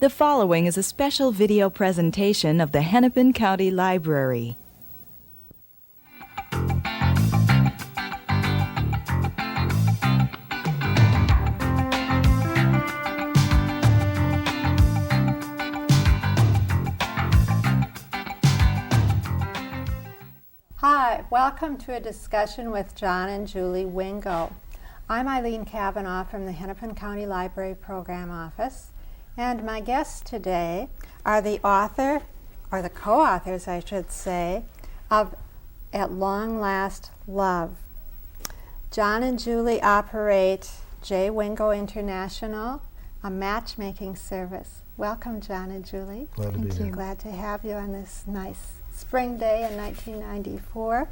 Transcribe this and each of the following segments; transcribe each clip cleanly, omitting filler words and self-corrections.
The following is a special video presentation of the Hennepin County Library. Hi, welcome to a discussion with John and Julie Wingo. I'm Eileen Cavanaugh from the Hennepin County Library Program Office, and my guests today are the author, or the co-authors I should say, of At Long Last Love. John and Julie operate J. Wingo International, a matchmaking service. Welcome, John and Julie. Glad to be here. Glad to have you on this nice spring day in 1994.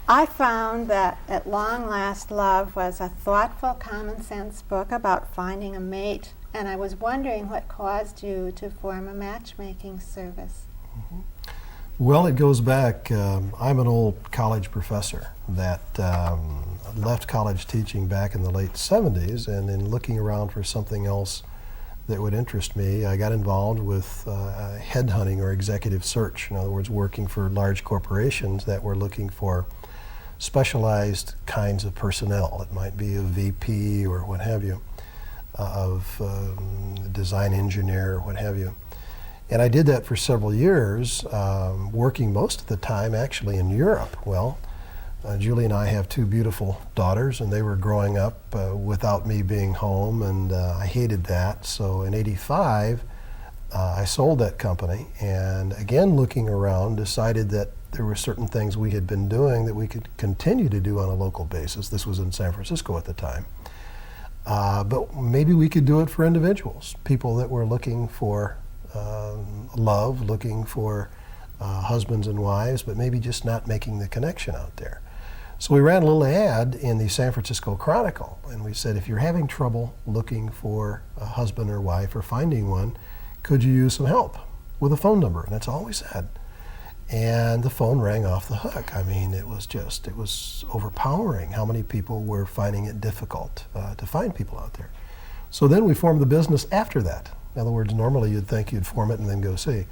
I found that At Long Last Love was a thoughtful, common sense book about finding a mate, and I was wondering what caused you to form a matchmaking service. Well, it goes back, I'm an old college professor that left college teaching back in the late 70s, and in looking around for something else that would interest me, I got involved with headhunting or executive search. In other words, working for large corporations that were looking for specialized kinds of personnel. It might be a VP or what have you, of design engineer, what have you. And I did that for several years, working most of the time actually in Europe. Well, Julie and I have two beautiful daughters, and they were growing up without me being home, and I hated that. So in '85, I sold that company, and again looking around, decided that there were certain things we had been doing that we could continue to do on a local basis. This was in San Francisco at the time. But maybe we could do it for individuals, people that were looking for love, looking for husbands and wives, but maybe just not making the connection out there. So we ran a little ad in the San Francisco Chronicle, and we said, if you're having trouble looking for a husband or wife or finding one, could you use some help with a phone number? And that's all we said. And the phone rang off the hook. I mean, it was overpowering how many people were finding it difficult to find people out there. So then we formed the business after that. In other words, normally you'd think you'd form it and then go see.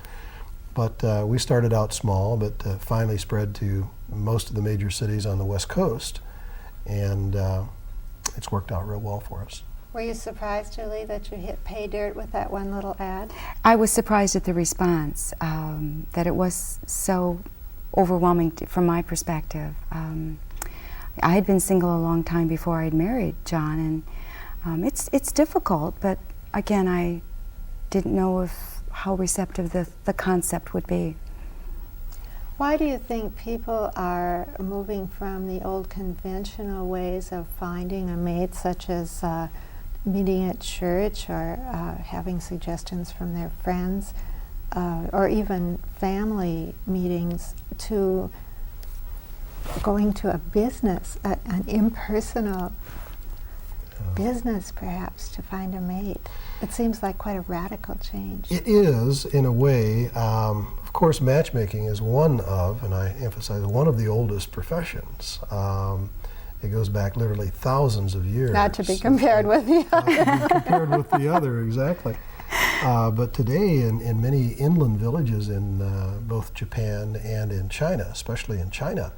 But we started out small, but finally spread to most of the major cities on the West Coast, and it's worked out real well for us. Were you surprised, Julie, that you hit pay dirt with that one little ad? I was surprised at the response, that it was so overwhelming from my perspective. I had been single a long time before I had married John, and it's difficult, but again, I didn't know how receptive the concept would be. Why do you think people are moving from the old conventional ways of finding a mate, such as meeting at church or having suggestions from their friends, or even family meetings, to going to a business, an impersonal business perhaps, to find a mate? It seems like quite a radical change. It is, in a way. Of course, matchmaking is one of, and I emphasize, one of the oldest professions. It goes back literally thousands of years. Not to be compared with the other. Not to be compared with the other, exactly. But today, in many inland villages in both Japan and in China, especially in China,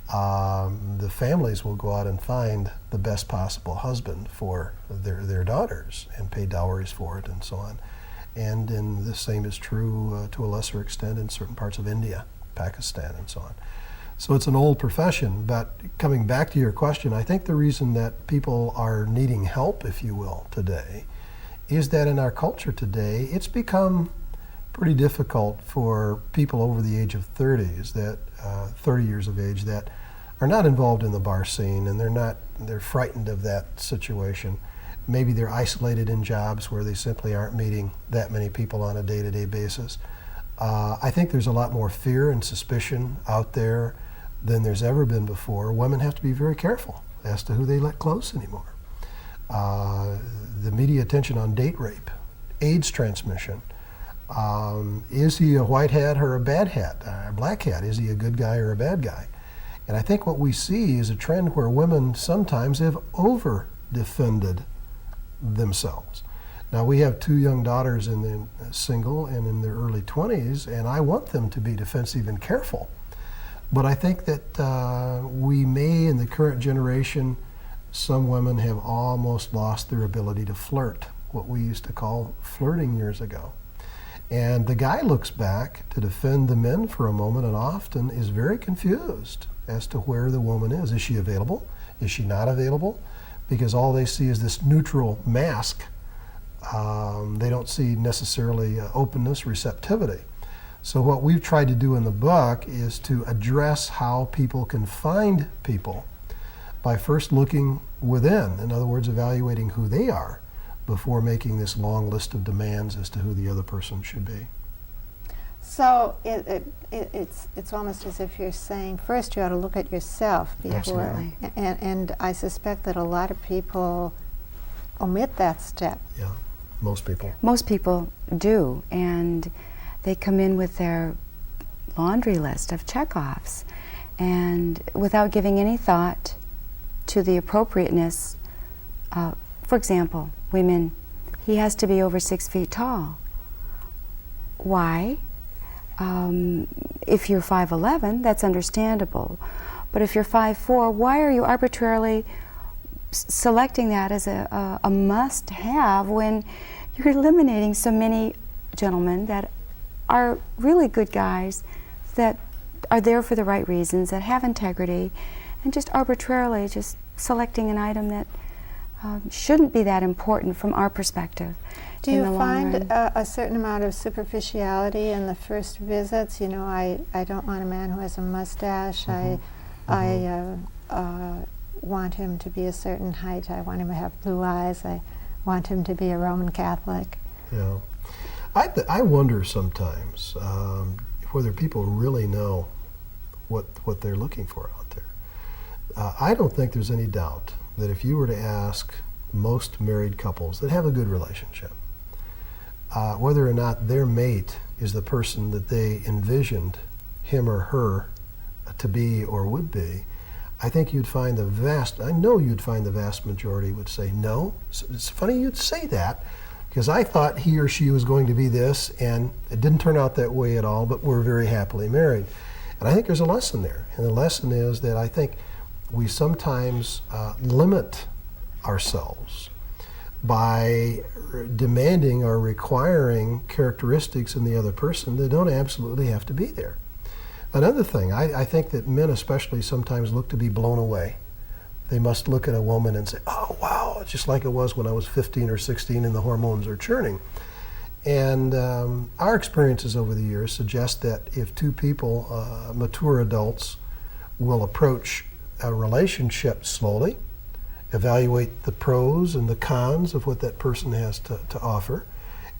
the families will go out and find the best possible husband for their daughters and pay dowries for it and so on. And the same is true to a lesser extent in certain parts of India, Pakistan, and so on. So it's an old profession, but coming back to your question, I think the reason that people are needing help, if you will, today, is that in our culture today, it's become pretty difficult for people over the age of 30s, 30 years of age, that are not involved in the bar scene, and they're frightened of that situation. Maybe they're isolated in jobs where they simply aren't meeting that many people on a day-to-day basis. I think there's a lot more fear and suspicion out there than there's ever been before. Women have to be very careful as to who they let close anymore. The media attention on date rape, AIDS transmission. Is he a white hat or a bad hat, a black hat? Is he a good guy or a bad guy? And I think what we see is a trend where women sometimes have over-defended themselves. Now, we have 2 young daughters in the single and in their early 20s, and I want them to be defensive and careful. But I think that we may, in the current generation, some women have almost lost their ability to flirt, what we used to call flirting years ago. And the guy looks back to defend the men for a moment and often is very confused as to where the woman is. Is she available? Is she not available? Because all they see is this neutral mask. They don't see necessarily openness, receptivity. So what we've tried to do in the book is to address how people can find people by first looking within. In other words, evaluating who they are before making this long list of demands as to who the other person should be. So it's almost as if you're saying first you ought to look at yourself before. Absolutely. And I suspect that a lot of people omit that step. Yeah, most people. Most people do, and they come in with their laundry list of checkoffs, and without giving any thought to the appropriateness. For example, women, he has to be over 6 feet tall. Why? If you're 5'11", that's understandable. But if you're 5'4", why are you arbitrarily selecting that as a must-have when you're eliminating so many gentlemen that are really good guys, that are there for the right reasons, that have integrity, and just arbitrarily just selecting an item that shouldn't be that important from our perspective. Do you find a certain amount of superficiality in the first visits? You know, I don't want a man who has a mustache. I want him to be a certain height. I want him to have blue eyes. I want him to be a Roman Catholic. Yeah. I wonder sometimes whether people really know what they're looking for out there. I don't think there's any doubt that if you were to ask most married couples that have a good relationship, whether or not their mate is the person that they envisioned him or her to be or would be, I think you'd find the vast majority would say no. It's funny you'd say that, because I thought he or she was going to be this, and it didn't turn out that way at all, but we're very happily married. And I think there's a lesson there, and the lesson is that I think we sometimes limit ourselves by demanding or requiring characteristics in the other person that don't absolutely have to be there. Another thing, I think that men especially sometimes look to be blown away. They must look at a woman and say, oh wow, it's just like it was when I was 15 or 16 and the hormones are churning. And our experiences over the years suggest that if 2 people, mature adults, will approach a relationship slowly, evaluate the pros and the cons of what that person has to offer,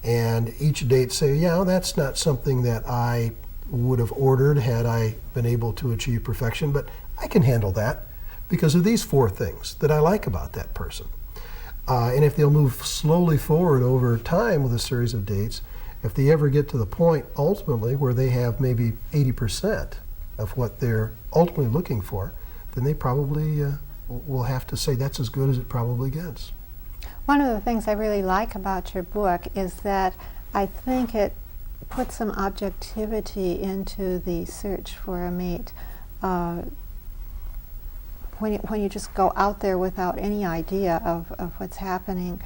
and each date say, yeah, that's not something that I would have ordered had I been able to achieve perfection, but I can handle that because of these 4 things that I like about that person. And if they'll move slowly forward over time with a series of dates, if they ever get to the point ultimately where they have maybe 80% of what they're ultimately looking for, then they probably will have to say that's as good as it probably gets. One of the things I really like about your book is that I think it puts some objectivity into the search for a mate. When you just go out there without any idea of what's happening,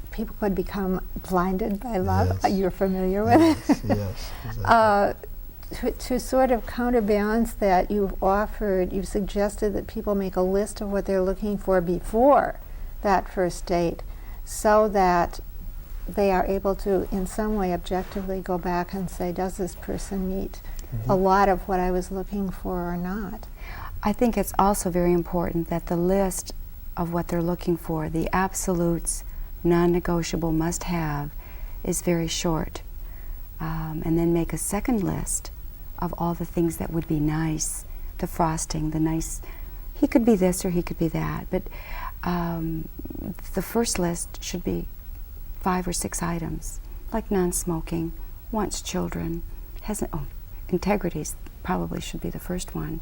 people could become blinded by love. Yes. You're familiar with it? Yes, exactly. To sort of counterbalance that, you've suggested that people make a list of what they're looking for before that first date, so that they are able to, in some way, objectively go back and say, does this person meet a lot of what I was looking for or not? I think it's also very important that the list of what they're looking for, the absolutes, non-negotiable must-have, is very short. And then make a second list of all the things that would be nice, the frosting, the nice, he could be this or he could be that, but the first list should be 5 or 6 items, like non-smoking, wants children, integrity probably should be the first one.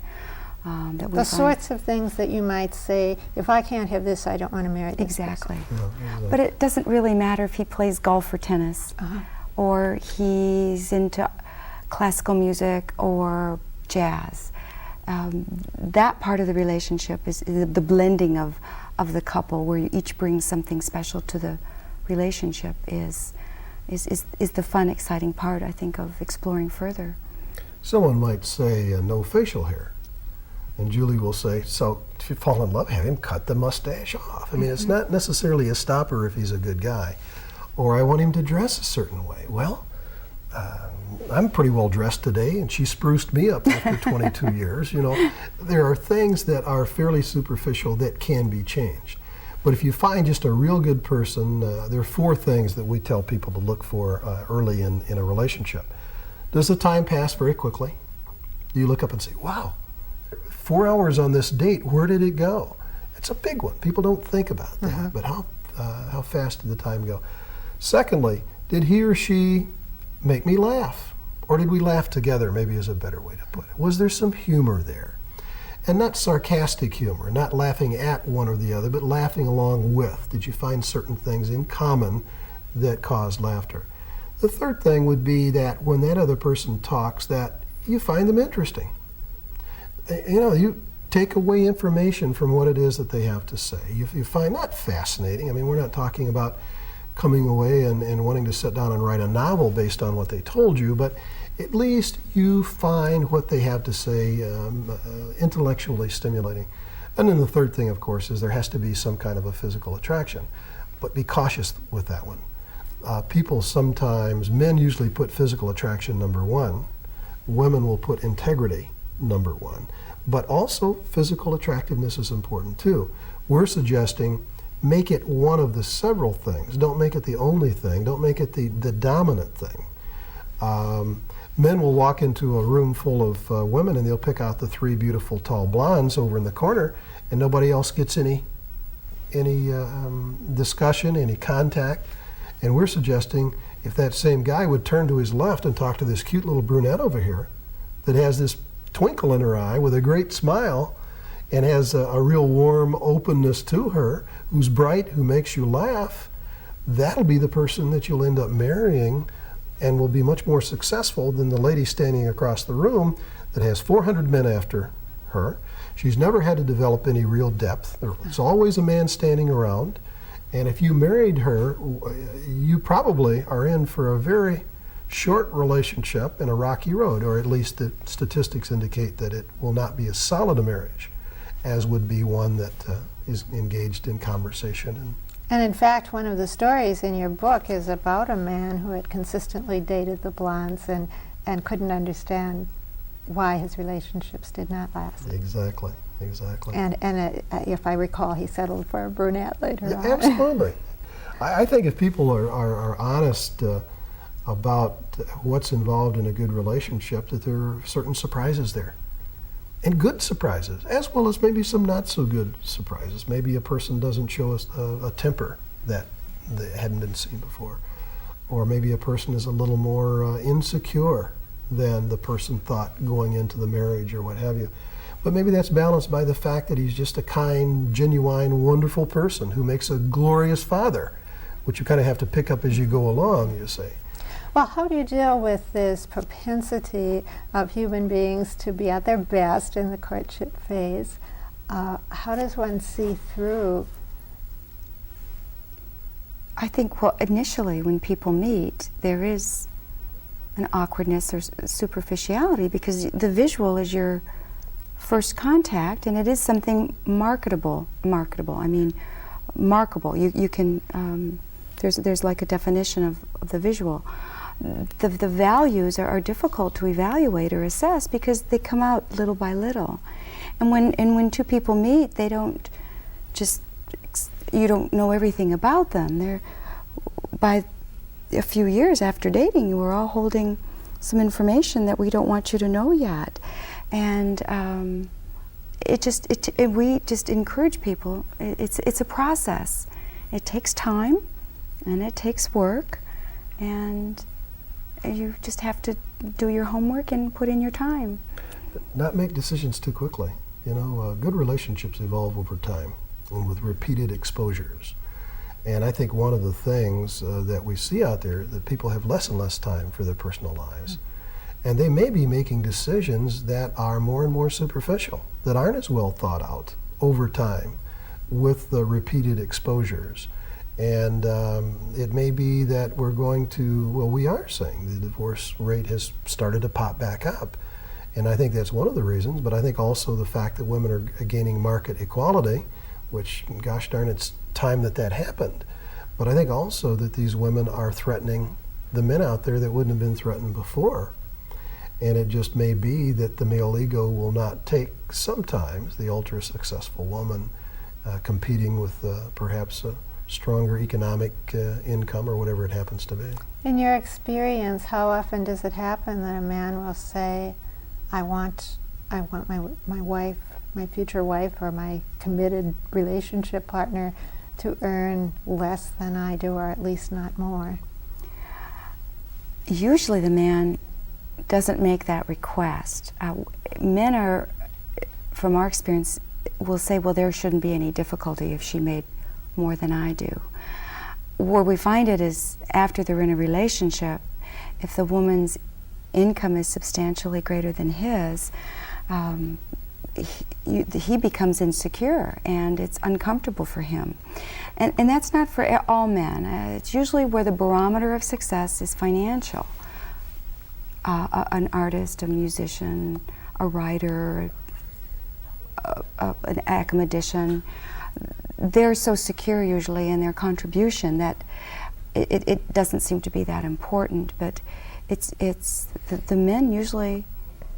that we The find. sorts of things that you might say, if I can't have this, I don't want to marry this Exactly. person. But it doesn't really matter if he plays golf or tennis, or he's into classical music or jazz. That part of the relationship is the blending of the couple, where you each brings something special to the relationship, is the fun, exciting part, I think, of exploring further. Someone might say no facial hair. And Julie will say, so if you fall in love, have him cut the mustache off. I mean, it's not necessarily a stopper if he's a good guy. Or I want him to dress a certain way. Well, I'm pretty well dressed today, and she spruced me up after 22 years. You know, there are things that are fairly superficial that can be changed. But if you find just a real good person, there are 4 things that we tell people to look for early in a relationship. Does the time pass very quickly? Do you look up and say, wow, 4 hours on this date, where did it go? It's a big one. People don't think about that, but how fast did the time go? Secondly, did he or she make me laugh? Or did we laugh together, maybe is a better way to put it. Was there some humor there? And not sarcastic humor, not laughing at one or the other, but laughing along with. Did you find certain things in common that caused laughter? The third thing would be that when that other person talks, that you find them interesting. You know, you take away information from what it is that they have to say. You find that fascinating. I mean, we're not talking about coming away and wanting to sit down and write a novel based on what they told you, but at least you find what they have to say intellectually stimulating. And then the third thing, of course, is there has to be some kind of a physical attraction. But be cautious with that one. People sometimes, men usually put physical attraction number 1. Women will put integrity number 1. But also physical attractiveness is important too. We're suggesting make it one of the several things. Don't make it the only thing. Don't make it the dominant thing. Men will walk into a room full of women and they'll pick out the 3 beautiful tall blondes over in the corner, and nobody else gets any discussion, any contact. And we're suggesting if that same guy would turn to his left and talk to this cute little brunette over here that has this twinkle in her eye with a great smile and has a real warm openness to her, who's bright, who makes you laugh, that'll be the person that you'll end up marrying and will be much more successful than the lady standing across the room that has 400 men after her. She's never had to develop any real depth. There's always a man standing around. And if you married her, you probably are in for a very short relationship and a rocky road, or at least the statistics indicate that it will not be as solid a marriage as would be one that is engaged in conversation. And in fact, one of the stories in your book is about a man who had consistently dated the blondes and couldn't understand why his relationships did not last. Exactly. And if I recall, he settled for a brunette later on. Absolutely. I think if people are honest about what's involved in a good relationship, that there are certain surprises there. And good surprises, as well as maybe some not so good surprises. Maybe a person doesn't show us a temper that hadn't been seen before. Or maybe a person is a little more insecure than the person thought going into the marriage or what have you. But maybe that's balanced by the fact that he's just a kind, genuine, wonderful person who makes a glorious father, which you kind of have to pick up as you go along, you see. Well, how do you deal with this propensity of human beings to be at their best in the courtship phase? How does one see through? I think, well, initially when people meet, there is an awkwardness or superficiality because the visual is your first contact, and it is something marketable. I mean, markable. You can. There's like a definition of the visual. The values are difficult to evaluate or assess because they come out little by little, and when 2 people meet, they don't just. You don't know everything about them. They're by a few years after dating, you are all holding some information that we don't want you to know yet. And we just encourage people. It's a process. It takes time, and it takes work, and you just have to do your homework and put in your time. Not make decisions too quickly. Good relationships evolve over time and with repeated exposures. And I think one of the things that we see out there, that people have less and less time for their personal lives. And they may be making decisions that are more and more superficial, that aren't as well thought out over time with the repeated exposures. And it may be that we're going to, well, we are saying the divorce rate has started to pop back up. And I think that's one of the reasons, but I think also the fact that women are gaining market equality, which, gosh darn, it's time that happened. But I think also that these women are threatening the men out there that wouldn't have been threatened before. And it just may be that the male ego will not take sometimes the ultra successful woman competing with perhaps a stronger economic income or whatever it happens to be. In your experience, how often does it happen that a man will say, I want my wife, my future wife, or my committed relationship partner to earn less than I do, or at least not more? Usually the man doesn't make that request. Men are, from our experience, will say, well, there shouldn't be any difficulty if she made more than I do. Where we find it is after they're in a relationship, if the woman's income is substantially greater than his, he becomes insecure, and it's uncomfortable for him. And that's not for all men. It's usually where the barometer of success is financial. An artist, a musician, a writer, an academician, they're so secure usually in their contribution that it doesn't seem to be that important. But it's the men usually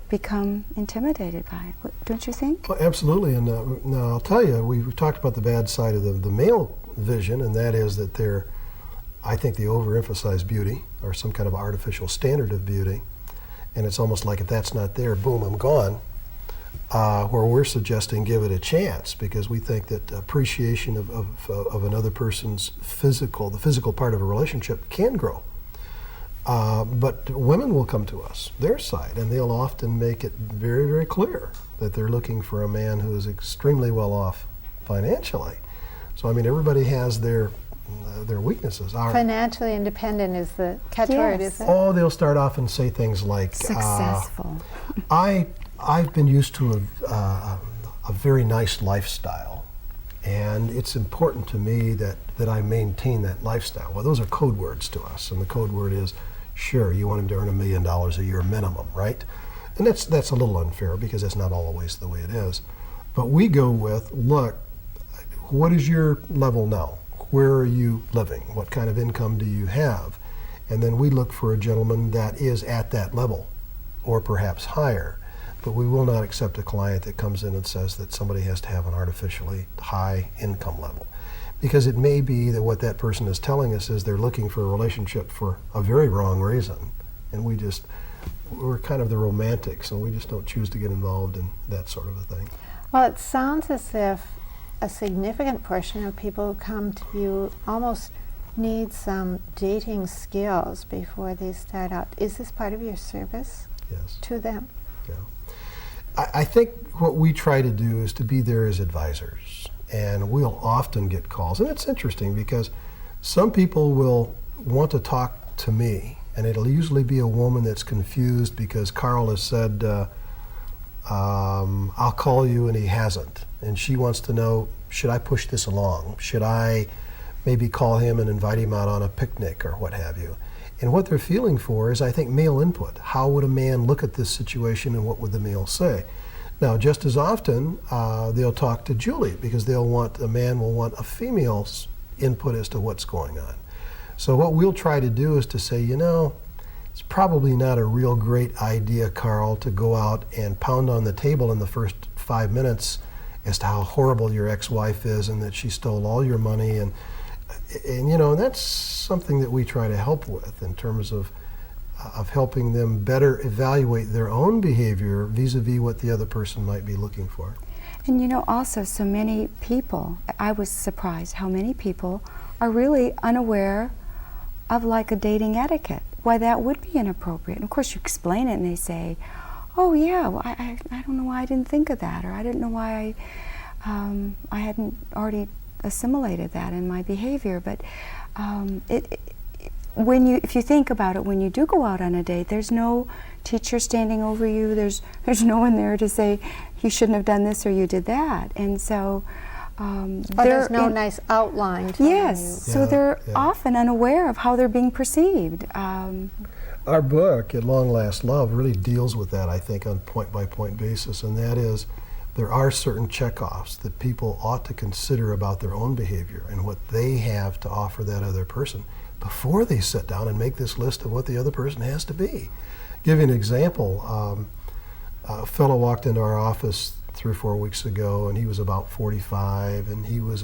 become intimidated by it, don't you think? Well, absolutely. And now I'll tell you, we've talked about the bad side of the male vision, and that is that I think they overemphasize beauty or some kind of artificial standard of beauty. And it's almost like if that's not there, boom, I'm gone. Where we're suggesting give it a chance, because we think that appreciation of another person's the physical part of a relationship can grow. But women will come to us, their side, and they'll often make it very, very clear that they're looking for a man who is extremely well off financially. So, I mean, everybody has their weaknesses. Financially independent is the catchword, Yes. is it? Oh, they'll start off and say things like, Successful. I've been used to a very nice lifestyle, and it's important to me that I maintain that lifestyle. Well, those are code words to us, and the code word is, sure, you want him to earn $1 million a year minimum, right? And that's a little unfair, because that's not always the way it is. But we go with, look, what is your level now? Where are you living? What kind of income do you have? And then we look for a gentleman that is at that level, or perhaps higher. But we will not accept a client that comes in and says that somebody has to have an artificially high income level. Because it may be that what that person is telling us is they're looking for a relationship for a very wrong reason. And we're kind of the romantics, so we just don't choose to get involved in that sort of a thing. Well, it sounds as if a significant portion of people who come to you almost need some dating skills before they start out. Is this part of your service Yes. to them? Yeah. I think what we try to do is to be there as advisors, and we'll often get calls. And it's interesting because some people will want to talk to me, and it'll usually be a woman that's confused because Carl has said, I'll call you, and he hasn't. And she wants to know, should I push this along? Should I maybe call him and invite him out on a picnic or what have you? And what they're feeling for is, I think, male input. How would a man look at this situation, and what would the male say? Now, just as often, they'll talk to Julie, because a man will want a female's input as to what's going on. So what we'll try to do is to say, it's probably not a real great idea, Carl, to go out and pound on the table in the first 5 minutes as to how horrible your ex-wife is and that she stole all your money. And that's something that we try to help with in terms of helping them better evaluate their own behavior vis-a-vis what the other person might be looking for. And also so many people, I was surprised how many people are really unaware of like a dating etiquette, why that would be inappropriate. And of course you explain it and they say, oh yeah, well, I don't know why I didn't think of that, or I didn't know why I hadn't already assimilated that in my behavior. But if you think about it, when you do go out on a date, there's no teacher standing over you. There's no one there to say you shouldn't have done this or you did that. And so there's no nice outline telling yes, you. so they're often unaware of how they're being perceived. Our book, At Long Last Love, really deals with that, I think, on point-by-point basis, and that is there are certain checkoffs that people ought to consider about their own behavior and what they have to offer that other person before they sit down and make this list of what the other person has to be. Give you an example. A fellow walked into our office 3 or 4 weeks ago, and he was about 45, and he was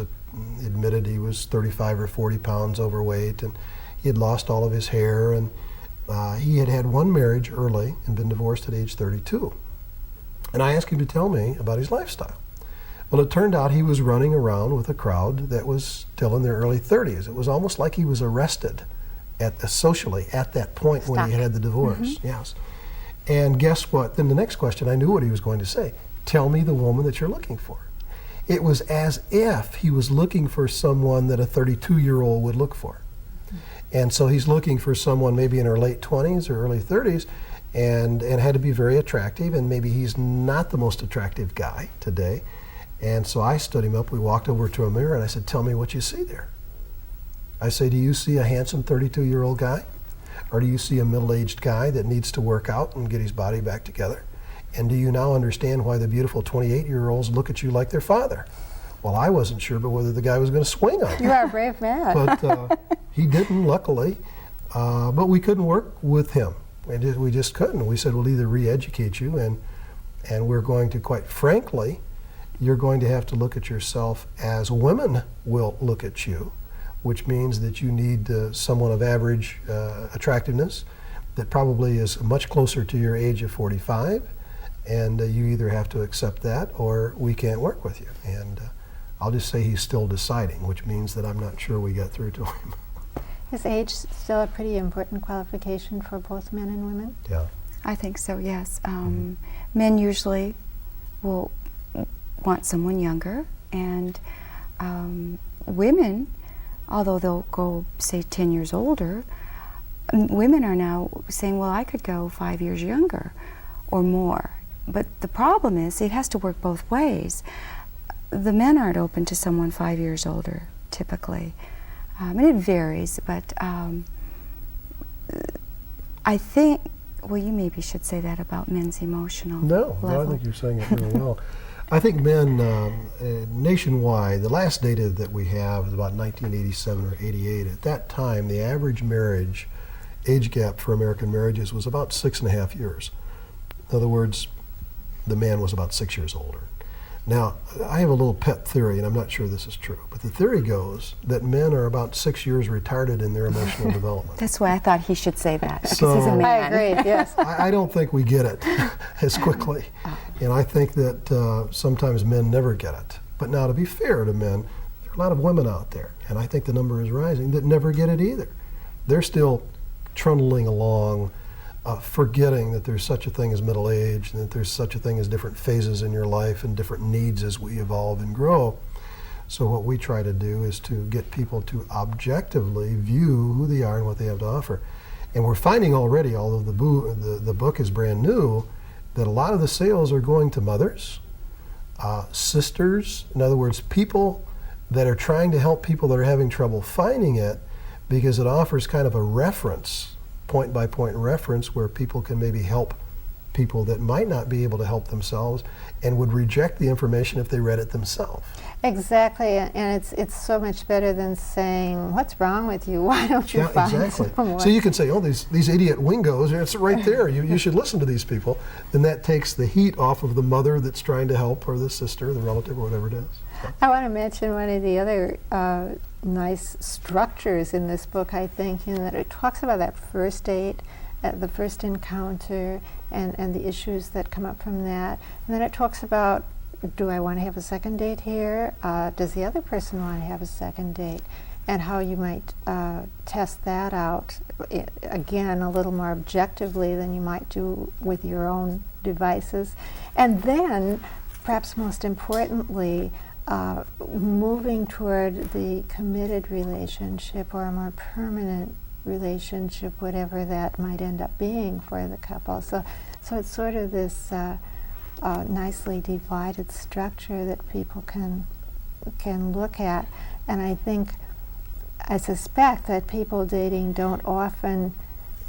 admitted he was 35 or 40 pounds overweight, and he had lost all of his hair, and he had had one marriage early and been divorced at age 32. And I asked him to tell me about his lifestyle. Well, it turned out he was running around with a crowd that was still in their early 30s. It was almost like he was arrested socially at that point when he had the divorce. Yes. And guess what? Then the next question, I knew what he was going to say. Tell me the woman that you're looking for. It was as if he was looking for someone that a 32-year-old would look for. And so he's looking for someone maybe in her late 20s or early 30s, and had to be very attractive, and maybe he's not the most attractive guy today. And so I stood him up, we walked over to a mirror, and I said, tell me what you see there. I say, do you see a handsome 32-year-old guy? Or do you see a middle-aged guy that needs to work out and get his body back together? And do you now understand why the beautiful 28-year-olds look at you like their father? Well, I wasn't sure but whether the guy was going to swing on me. You are a brave man. But he didn't, luckily. But we couldn't work with him. We just couldn't. We said, we'll either re-educate you, and we're going to, quite frankly, you're going to have to look at yourself as women will look at you, which means that you need someone of average attractiveness that probably is much closer to your age of 45, and you either have to accept that or we can't work with you. And I'll just say he's still deciding, which means that I'm not sure we got through to him. Is age still a pretty important qualification for both men and women? Yeah. I think so, yes. Men usually will want someone younger, and women, although they'll go, say, 10 years older, women are now saying, well, I could go 5 years younger or more. But the problem is it has to work both ways. The men aren't open to someone 5 years older, typically. And it varies, but I think, well, you maybe should say that about men's emotional level. No, I think you're saying it really well. I think men nationwide, the last data that we have is about 1987 or 88. At that time, the average marriage age gap for American marriages was about 6.5 years. In other words, the man was about 6 years older. Now, I have a little pet theory, and I'm not sure this is true, but the theory goes that men are about 6 years retarded in their emotional development. That's why I thought he should say that, because So- he's a man. I agree, yes. I don't think we get it as quickly. And I think that sometimes men never get it. But now, to be fair to men, there are a lot of women out there, and I think the number is rising, that never get it either. They're still trundling along, forgetting that there's such a thing as middle age, and that there's such a thing as different phases in your life and different needs as we evolve and grow. So what we try to do is to get people to objectively view who they are and what they have to offer. And we're finding already, although the book is brand new, that a lot of the sales are going to mothers, sisters, in other words, people that are trying to help people that are having trouble finding it, because it offers kind of a reference, point-by-point reference, where people can maybe help people that might not be able to help themselves and would reject the information if they read it themselves. Exactly, and it's so much better than saying, what's wrong with you? Why don't you find someone? So you can say, oh, these idiot Wingos, it's right there. You should listen to these people. Then that takes the heat off of the mother that's trying to help, or the sister, the relative, or whatever it is. So. I want to mention one of the other nice structures in this book, I think, in that it talks about that first date, the first encounter, and the issues that come up from that. And then it talks about, do I want to have a second date here? Does the other person want to have a second date? And how you might test that out, again, a little more objectively than you might do with your own devices. And then, perhaps most importantly, moving toward the committed relationship or a more permanent relationship, whatever that might end up being for the couple. So it's sort of this nicely divided structure that people can look at. And I suspect that people dating don't often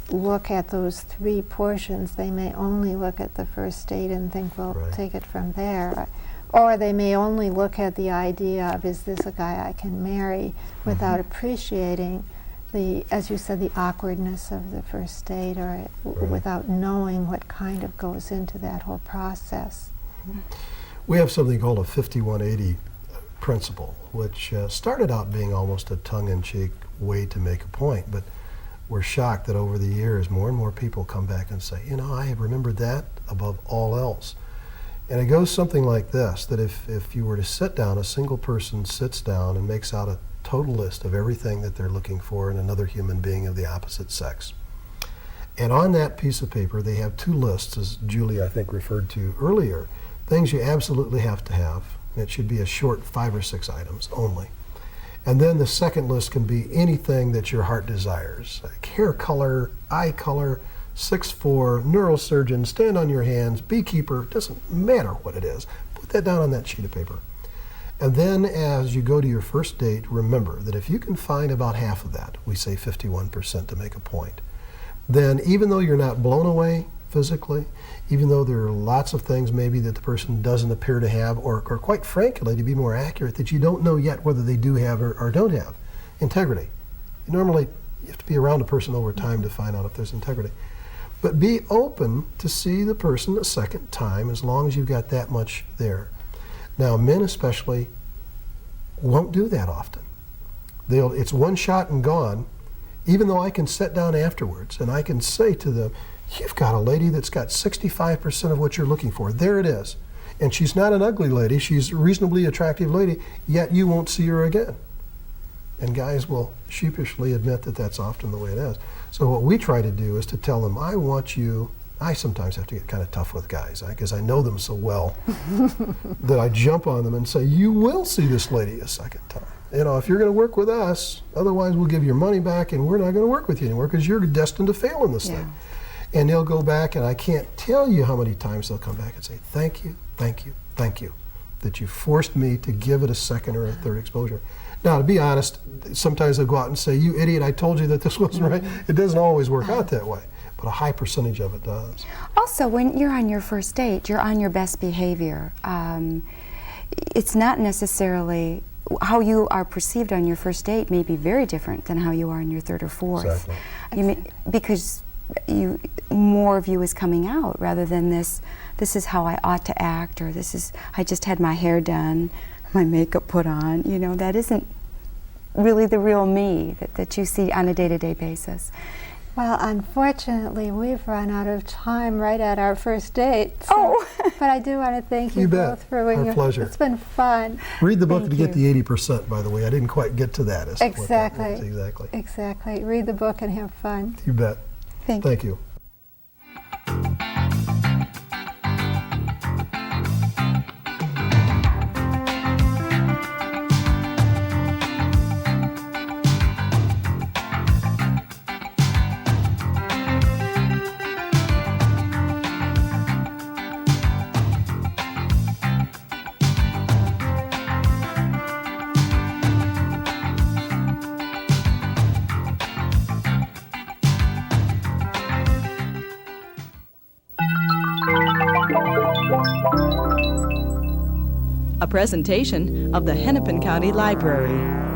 look at those three portions. They may only look at the first date and think, well, Right. take it from there. Or they may only look at the idea of, is this a guy I can marry, without appreciating the, as you said, the awkwardness of the first date, or without knowing what kind of goes into that whole process. We have something called a 5180 principle, which started out being almost a tongue-in-cheek way to make a point, but we're shocked that over the years more and more people come back and say, you know, I have remembered that above all else. And it goes something like this, that if you were to sit down, a single person sits down and makes out a total list of everything that they're looking for in another human being of the opposite sex. And on that piece of paper, they have two lists, as Julie, I think, referred to earlier, things you absolutely have to have. It should be a short 5 or 6 items only. And then the second list can be anything that your heart desires, like hair color, eye color, 6'4", neurosurgeon, stand on your hands, beekeeper, doesn't matter what it is. Put that down on that sheet of paper. And then as you go to your first date, remember that if you can find about half of that, we say 51% to make a point, then even though you're not blown away physically, even though there are lots of things maybe that the person doesn't appear to have, or quite frankly, to be more accurate, that you don't know yet whether they do have or don't have, integrity. Normally, you have to be around a person over time to find out if there's integrity. But be open to see the person a second time as long as you've got that much there. Now, men especially won't do that often. It's one shot and gone, even though I can sit down afterwards and I can say to them, you've got a lady that's got 65% of what you're looking for. There it is. And she's not an ugly lady, she's a reasonably attractive lady, yet you won't see her again. And guys will sheepishly admit that that's often the way it is. So what we try to do is to tell them, I want you, I sometimes have to get kind of tough with guys, because I know them so well, that I jump on them and say, you will see this lady a second time. You know, if you're going to work with us, otherwise we'll give your money back and we're not going to work with you anymore because you're destined to fail in this thing. And they'll go back, and I can't tell you how many times they'll come back and say, thank you, thank you, thank you, that you forced me to give it a second or a third exposure. Now, to be honest, sometimes they'll go out and say, you idiot, I told you that this wasn't right. It doesn't always work out that way, but a high percentage of it does. Also, when you're on your first date, you're on your best behavior. It's not necessarily how you are perceived on your first date may be very different than how you are on your third or fourth. Exactly. Because more of you is coming out rather than this is how I ought to act, or I just had my hair done, my makeup put on. You know, that isn't really the real me that you see on a day-to-day basis. Well, unfortunately, we've run out of time right at our first date. So, but I do want to thank you both for bringing Our pleasure. It's been fun. Read the book to get the 80%, by the way. I didn't quite get to that. Exactly. Exactly. Exactly. Read the book and have fun. You bet. Thank you. A presentation of the Hennepin County Library.